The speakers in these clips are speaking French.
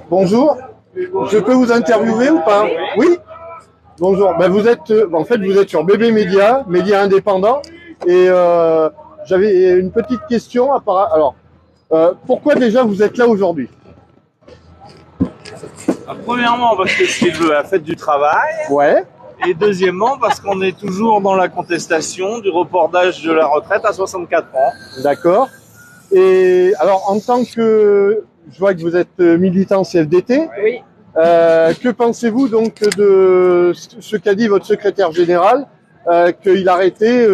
Bonjour, je peux vous interviewer ou pas? Oui. Bonjour, ben vous êtes sur BB Média, média indépendant, et j'avais une petite question. Alors, pourquoi déjà vous êtes là aujourd'hui? Premièrement, parce que c'est la fête du travail. Ouais. Et deuxièmement, parce qu'on est toujours dans la contestation du report d'âge de la retraite à 64 ans. D'accord. Et alors, en tant que, je vois que vous êtes militant CFDT. Oui. Que pensez-vous donc de ce qu'a dit votre secrétaire général, qu'il arrêtait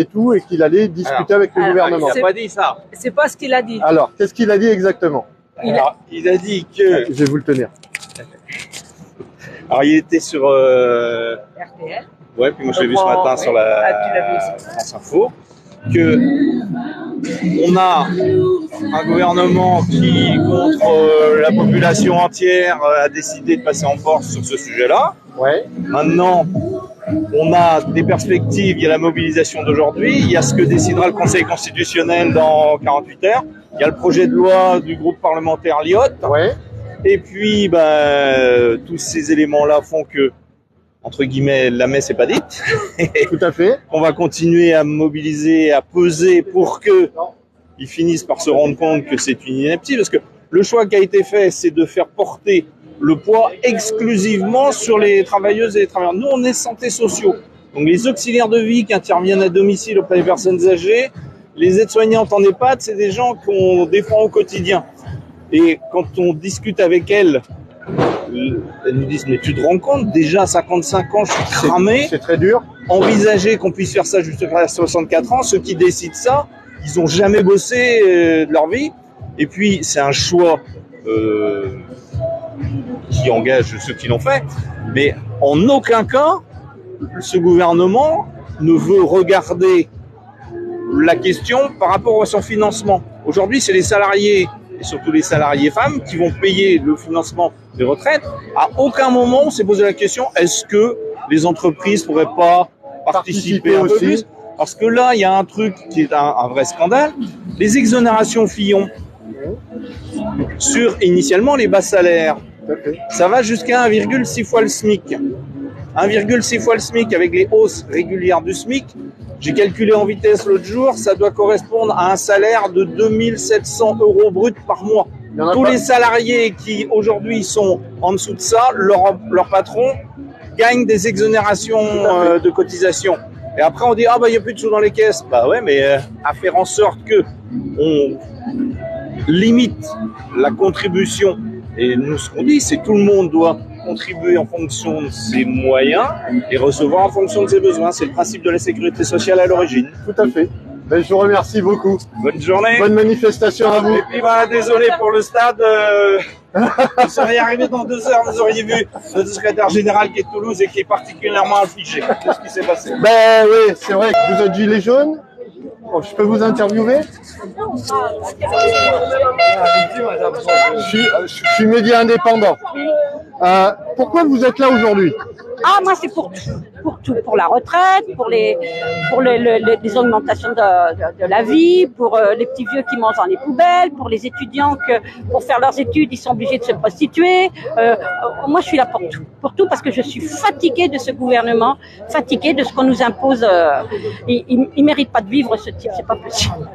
tout et qu'il allait discuter avec le gouvernement? Il n'a pas dit ça. C'est pas ce qu'il a dit. Alors, qu'est-ce qu'il a dit exactement? Il a dit que... Je vais vous le tenir. Alors, il était sur... RTL. Ouais, puis moi je l'ai vu ce matin sur la France Info, que on a un gouvernement qui, contre la population entière, a décidé de passer en force sur ce sujet-là. Ouais. Maintenant, on a des perspectives, il y a la mobilisation d'aujourd'hui, il y a ce que décidera le Conseil constitutionnel dans 48 heures, il y a le projet de loi du groupe parlementaire Lyotte, Ouais. et puis tous ces éléments-là font que, entre guillemets, la messe n'est pas dite. Tout à fait. On va continuer à mobiliser, à peser pour que ils finissent par se rendre compte que c'est une ineptie, parce que le choix qui a été fait, c'est de faire porter le poids exclusivement sur les travailleuses et les travailleurs. Nous, on est santé sociaux. Donc, les auxiliaires de vie qui interviennent à domicile auprès des personnes âgées, les aides-soignantes en EHPAD, c'est des gens qu'on défend au quotidien. Et quand on discute avec elles nous disent, mais tu te rends compte, déjà à 55 ans, je suis cramé. C'est très dur. Envisager qu'on puisse faire ça jusqu'à 64 ans, ceux qui décident ça, ils n'ont jamais bossé de leur vie. Et puis, c'est un choix qui engage ceux qui l'ont fait. Mais en aucun cas, ce gouvernement ne veut regarder la question par rapport à son financement. Aujourd'hui, c'est les salariés, et surtout les salariés femmes, qui vont payer le financement des retraites. À aucun moment, on s'est posé la question, est-ce que les entreprises ne pourraient pas participer un peu plus? Parce que là, il y a un truc qui est un vrai scandale. Les exonérations Fillon sur initialement les bas salaires, ça va jusqu'à 1,6 fois le SMIC. 1,6 fois le SMIC avec les hausses régulières du SMIC. J'ai calculé en vitesse l'autre jour, ça doit correspondre à un salaire de 2700 € brut par mois. Tous les salariés qui aujourd'hui sont en dessous de ça, leur patron gagne des exonérations de cotisation. Et après on dit, il n'y a plus de sous dans les caisses. Bah ouais, mais à faire en sorte que on limite la contribution. Et nous, ce qu'on dit, c'est que tout le monde doit contribuer en fonction de ses moyens et recevoir en fonction de ses besoins. C'est le principe de la sécurité sociale à l'origine. Tout à fait. Ben, je vous remercie beaucoup. Bonne journée. Bonne manifestation à vous. Et puis désolé pour le stade. Vous seriez arrivé dans 2 heures, vous auriez vu notre secrétaire général qui est de Toulouse et qui est particulièrement affligé. Qu'est-ce qui s'est passé? Ben oui, c'est vrai que vous êtes gilet jaune. Bon, je peux vous interviewer? Je suis média indépendant. Pourquoi vous êtes là aujourd'hui? Ah, moi, c'est pour tout, pour la retraite, pour les augmentations de la vie, pour les petits vieux qui mangent dans les poubelles, pour les étudiants que, pour faire leurs études, ils sont obligés de se prostituer. Moi, je suis là pour tout parce que je suis fatiguée de ce gouvernement, fatiguée de ce qu'on nous impose. Il mérite pas de vivre, ce type, c'est pas possible.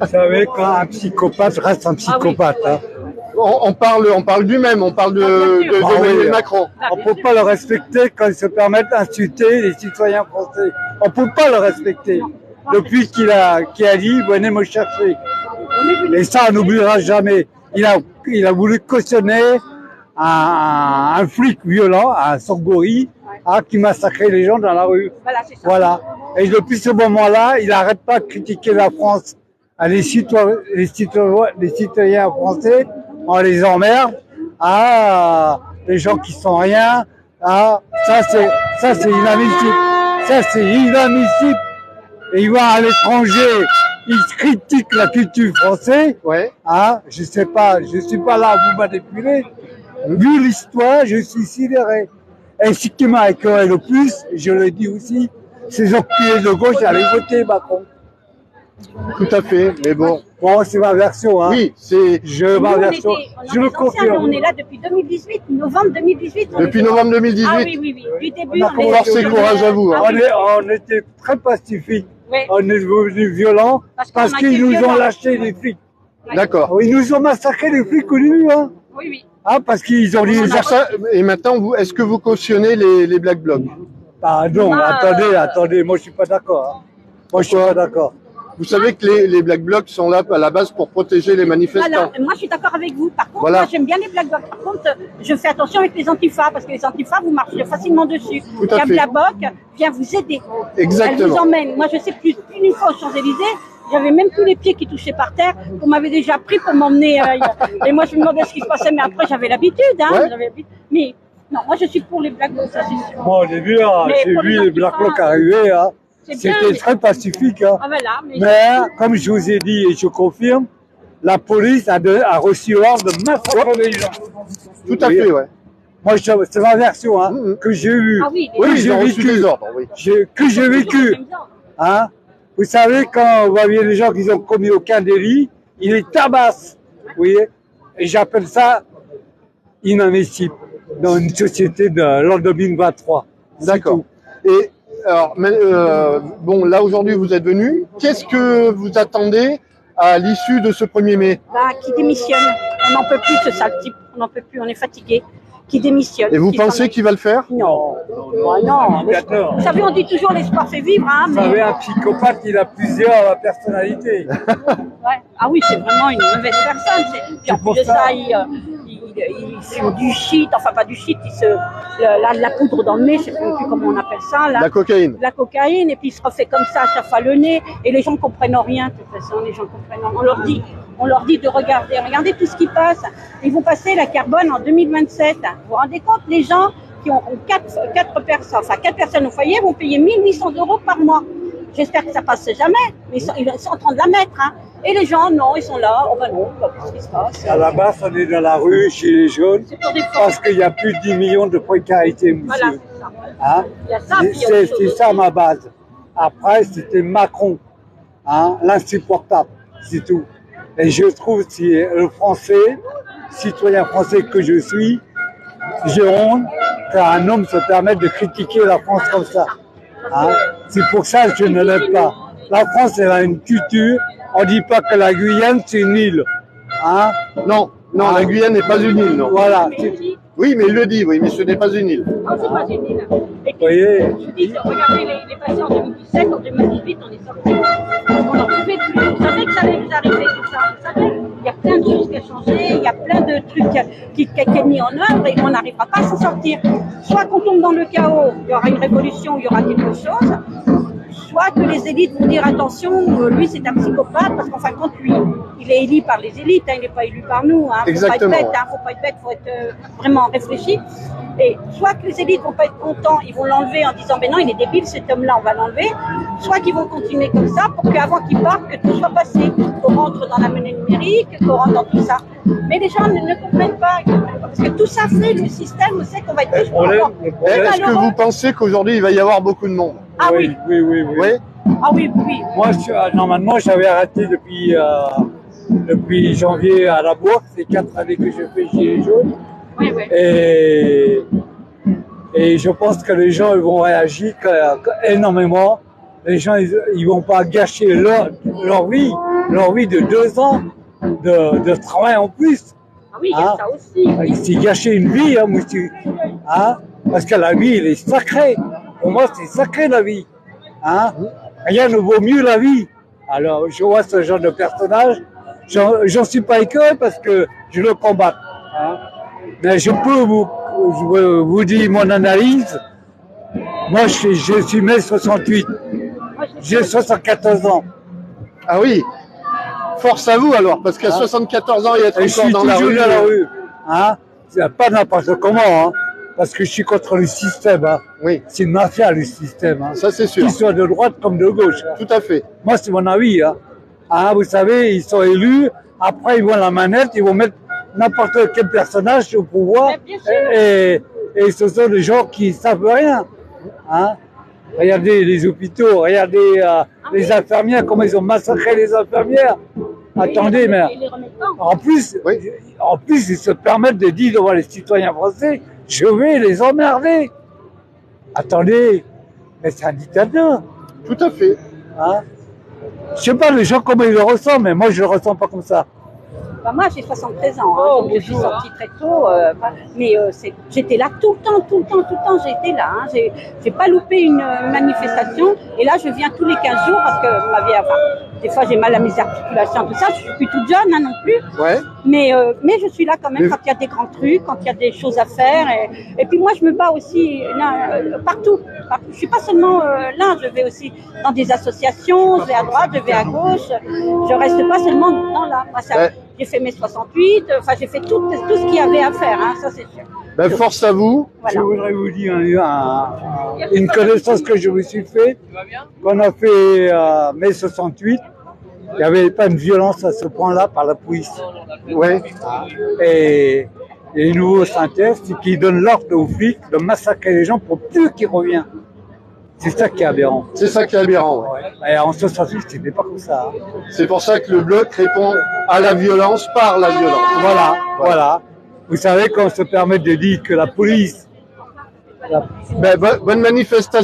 Vous savez, quand un psychopathe reste un psychopathe, Ah oui. On parle du même, on parle de Emmanuel Macron. On ne peut pas le respecter quand il se permet d'insulter les citoyens français. On ne peut pas le respecter. Depuis qu'il a dit, venez me chercher. Et ça, on n'oubliera jamais. Il a voulu cautionner un flic violent, un Sangori, qui massacrait les gens dans la rue. Voilà. Et depuis ce moment-là, il n'arrête pas de critiquer la France. Les citoyens français, on les emmerde. Les gens qui sont rien. Ça c'est inadmissible. Ça c'est inadmissible. Et il va à l'étranger, il critique la culture française. Ouais. Je sais pas, je suis pas là à vous manipuler. Vu l'histoire, je suis sidéré. Et ce qui m'a écœuré le plus, je le dis aussi, ces enculés de gauche allaient voter Macron. Tout à fait, mais bon. Bon, c'est ma version, hein. Oui, c'est Ma Nous, version, je le confirme. On est là depuis 2018, novembre 2018. depuis novembre 2018. Ah oui, oui, oui. Du début, On a on est forcé courage à vous, hein. Ah oui. On était très pacifiques. Oui. On est devenus violents parce qu'on a qu'ils été nous ont violents. lâché les flics. D'accord. Ils nous ont massacré les flics au début, hein. Oui, oui. Hein, parce qu'ils ont dit. C'est pour ça, et maintenant, est-ce que vous cautionnez les Black Blocs? Ah non, Moi, attendez, moi je suis pas d'accord. Hein. Moi je suis pas d'accord. Vous savez que les Black Blocs sont là à la base pour protéger les manifestants. Voilà, moi je suis d'accord avec vous. Par contre, Voilà. moi j'aime bien les Black Blocs. Par contre, je fais attention avec les antifas parce que les antifas, vous marchez facilement dessus. Tout à Un fait. Black Bloc vient vous aider. Elle vous Exactement. emmène. Moi je sais plus d'une fois aux Champs-Élysées, j'avais même tous les pieds qui touchaient par terre. On m'avait déjà pris pour m'emmener. Et moi je me demandais ce qui se passait, mais après j'avais l'habitude. Hein, Ouais. j'avais l'habitude. Mais non, moi je suis pour les Black Blocs, ça c'est sûr. Moi au début, hein, Mais j'ai pour vu les les Black antifas, Blocs arriver, hein. c'est bien, C'était mais- très pacifique. Hein. Ah voilà, mais Mais comme je vous ai dit et je confirme, la police a reçu l'ordre de massacrer les gens. Tout à fait, ouais. Moi, c'est ma version hein, Mhm. que j'ai eue, Ah oui, Oui, que ils ont j'ai reçu vécu, des ordres, oui. que j'ai vécu. Hein. Vous savez, quand vous voyez les gens qui n'ont commis aucun délit, ils les tabassent. Vous voyez. Et j'appelle ça inadmissible dans une société de l'an 2023. C'est D'accord. tout. Et alors, bon, là aujourd'hui vous êtes venu. Qu'est-ce que vous attendez à l'issue de ce 1er mai? Bah, qui démissionne. On n'en peut plus de ce sale type. On n'en peut plus, on est fatigué. Qui démissionne. Et vous qui s'en pensez aille. qu'il va le faire? Non. Bah, non. Dictateur. Vous savez, on dit toujours l'espoir fait vivre. Hein, Vous mais... savez, un psychopathe, il a plusieurs personnalités. Ouais. Ah oui, c'est vraiment une mauvaise personne. Puis en C'est pour plus de ça. ça, il fume du shit. Enfin, pas du shit, la poudre dans le nez, je ne sais même plus comment on appelle ça. Là. La cocaïne. La cocaïne, et puis il se refait comme ça à chaque fois le nez, et les gens ne comprennent rien, de toute façon, les gens comprennent rien. On leur dit de regardez tout ce qui passe. Ils vont passer la carbone en 2027. Vous vous rendez compte, les gens qui ont quatre personnes au foyer vont payer 1 800 € par mois. J'espère que ça passe jamais, mais ils sont en train de la mettre. Hein. Et les gens, non, ils sont là, oh ben non, qu'est-ce qui se passe? À la base, on est dans la rue, chez les jeunes, C'est pour des parce qu'il y a plus de 10 millions de précarité, monsieur. Voilà, c'est ça. Hein? Il y a ça, puis il y a autre C'est chose ça aussi. ma base. Après, c'était Macron, hein? L'insupportable, c'est tout. Et je trouve que le français, citoyen français que je suis, j'ai honte qu'un homme se permette de critiquer la France comme ça. Hein? C'est pour ça que je ne l'aime pas. La France, elle a une culture. On ne dit pas que la Guyane, c'est une île. Hein? Non, non, la Guyane n'est pas une île, non. Voilà. Mais il dit, Oui, mais il le dit, oui, mais ce n'est pas une île. oh, c'est pas une île. Et Vous puis, voyez, je dis, regardez les patients en 2017, en 2018, on est sortis. On n'en pouvait plus. Vous savez que ça allait nous arriver tout ça. Vous savez, il y a plein de choses qui ont changé, il y a plein de trucs qui sont mis en œuvre et on n'arrivera pas à s'en sortir. Soit qu'on tombe dans le chaos, il y aura une révolution, il y aura quelque chose. Soit que les élites vont dire attention, lui c'est un psychopathe, parce qu'en fin de compte, lui, il est élu par les élites, hein, il n'est pas élu par nous. Hein. Exactement. Faut pas être bête, faut être vraiment réfléchi. Et soit que les élites vont pas être contents, ils vont l'enlever en disant, mais non, il est débile cet homme-là, on va l'enlever. Soit qu'ils vont continuer comme ça pour qu'avant qu'il parte, que tout soit passé, qu'on rentre dans la monnaie numérique, qu'on rentre dans tout ça. Mais les gens ne comprennent pas, parce que tout ça fait le système, c'est qu'on va être riche pour avoir. Est-ce que vous pensez qu'aujourd'hui il va y avoir beaucoup de monde? Ah oui, oui. Oui. ah oui, oui. Moi, normalement, j'avais arrêté depuis janvier à la bourse. C'est 4 années que je fais Gilets jaunes. Oui, oui. Et je pense que les gens ils vont réagir énormément. Les gens, ils vont pas gâcher leur vie de 2 ans de travail en plus. Ah oui, il y a Hein? ça aussi. C'est gâcher une vie, hein, monsieur. Hein? Parce que la vie, elle est sacrée. Pour moi, c'est sacré la vie. Hein? Rien ne vaut mieux la vie. Alors, je vois ce genre de personnage. J'en suis pas écœuré parce que je le combatte. Hein? Mais je peux vous dire mon analyse. Moi, je suis mai 68. J'ai 74 ans. Ah oui. Force à vous alors, parce qu'à 74 ans et être Et je encore suis dans la toujours rue. dans la rue. Hein? C'est pas n'importe comment. Hein? Parce que je suis contre le système. Hein? Oui, C'est une mafia, le système. Hein? ça c'est sûr. Qu'ils soient de droite comme de gauche. Hein? Tout à fait. Moi, c'est mon avis. Hein? Hein, vous savez, ils sont élus. Après, ils vont la manette. Ils vont mettre n'importe quel personnage au pouvoir. Mais bien sûr. Et ce sont des gens qui savent rien. Hein? Regardez les hôpitaux, regardez les infirmières, comment ils ont massacré les infirmières. Attendez, mais en plus, ils se permettent de dire devant les citoyens français, je vais les emmerder. Attendez, mais c'est un dictateur. Tout à fait. Hein? Je sais pas les gens comment ils le ressentent, mais moi je le ressens pas comme ça. Bah, moi, j'ai 73 ans, hein, donc je suis sortie très tôt. Mais j'étais là tout le temps, j'ai été là. Hein, j'ai pas loupé une manifestation. Et là, je viens tous les 15 jours parce que ma vie, des fois, j'ai mal à mes articulations, tout ça. Je suis plus toute jeune hein, non plus. Ouais. Mais je suis là quand même quand il y a des grands trucs, quand il y a des choses à faire. Et puis moi, je me bats aussi là, partout. Je suis pas seulement là, je vais aussi dans des associations, je vais à droite, je vais à gauche. Je reste pas seulement dans là. Moi, j'ai fait mes 68, enfin j'ai fait tout ce qu'il y avait à faire, hein, ça c'est sûr. Ben, force à vous. Voilà. Je voudrais vous dire une connaissance que je me suis fait. Quand on a fait mai 68, il n'y avait pas de violence à ce point-là par la police. Ouais. Et les nouveaux synthèses qui donnent l'ordre aux flics de massacrer les gens pour plus qu'ils reviennent. C'est ça qui est aberrant. C'est ça qui est aberrant. Ouais. Et en 68, c'était pas comme ça. Hein. C'est pour ça que le bloc répond à la violence par la violence. Voilà. Vous savez qu'on se permet de dire que la police... Ben, bonne manifestation.